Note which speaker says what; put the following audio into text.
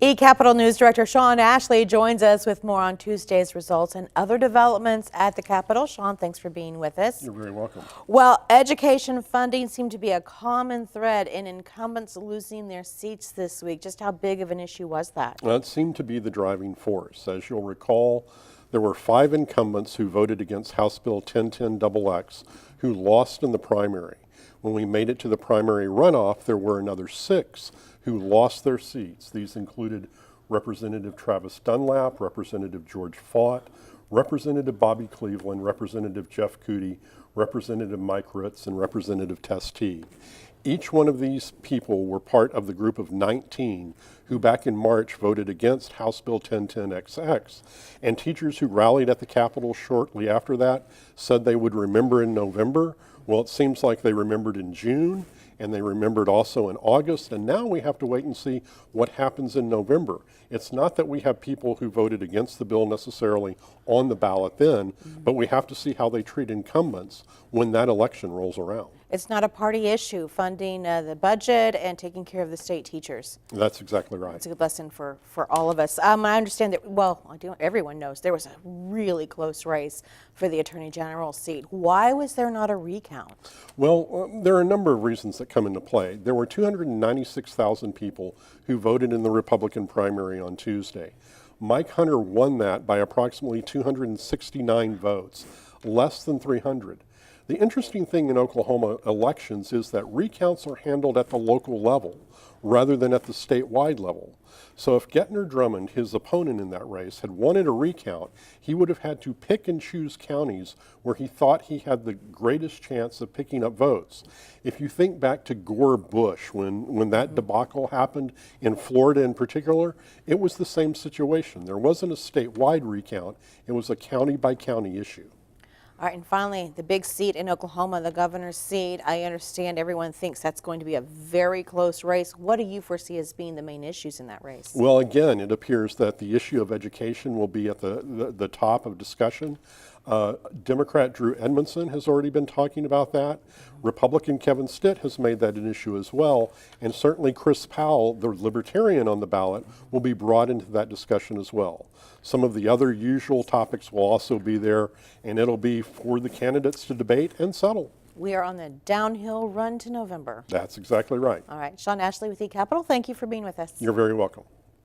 Speaker 1: eCapitol News Director Sean Ashley joins us with more on Tuesday's results and other developments at the Capitol. Sean, thanks for being with us.
Speaker 2: You're very welcome.
Speaker 1: Well, education funding seemed to be a common thread in incumbents losing their seats this week. Just how big of an issue was that?
Speaker 2: That seemed to be the driving force. As you'll recall, there were 5 incumbents who voted against House Bill 1010XX who lost in the primary. When we made it to the primary runoff, there were another 6 who lost their seats. These included Representative Travis Dunlap, Representative George Faught, Representative Bobby Cleveland, Representative Jeff Cootie, Representative Mike Ritz, and Representative Tess Teague. Each one of these people were part of the group of 19 who back in March voted against House Bill 1010XX, and teachers who rallied at the Capitol shortly after that said they would remember in November. Well, it seems like they remembered in June, and they remembered also in August, and now we have to wait and see what happens in November. It's not that we have people who voted against the bill necessarily on the ballot then, but we have to see how they treat incumbents when that election rolls around.
Speaker 1: It's not a party issue, funding the budget and taking care of the state teachers.
Speaker 2: That's exactly right.
Speaker 1: It's a good lesson for all of us. I understand that, well, everyone knows there was a really close race for the Attorney General's seat. Why was there not a recount?
Speaker 2: Well, there are a number of reasons that come into play. There were 296,000 people who voted in the Republican primary on Tuesday. Mike Hunter won that by approximately 269 votes, less than 300. The interesting thing in Oklahoma elections is that recounts are handled at the local level rather than at the statewide level. So if Gettner Drummond, his opponent in that race, had wanted a recount, he would have had to pick and choose counties where he thought he had the greatest chance of picking up votes. If you think back to Gore Bush, when that debacle happened in Florida in particular, it was the same situation. There wasn't a statewide recount, it was a county by county issue.
Speaker 1: All right, and finally, the big seat in Oklahoma, the governor's seat. I understand everyone thinks that's going to be a very close race. What do you foresee as being the main issues in that race?
Speaker 2: Well, again, it appears that the issue of education will be at the top of discussion. Democrat Drew Edmondson has already been talking about that. Republican Kevin Stitt has made that an issue as well. And certainly Chris Powell, the Libertarian on the ballot, will be brought into that discussion as well. Some of the other usual topics will also be there, and it'll be for the candidates to debate and settle.
Speaker 1: We are on the downhill run to November.
Speaker 2: That's exactly right.
Speaker 1: All right, Sean Ashley with eCapitol, thank you for being with us.
Speaker 2: You're very welcome.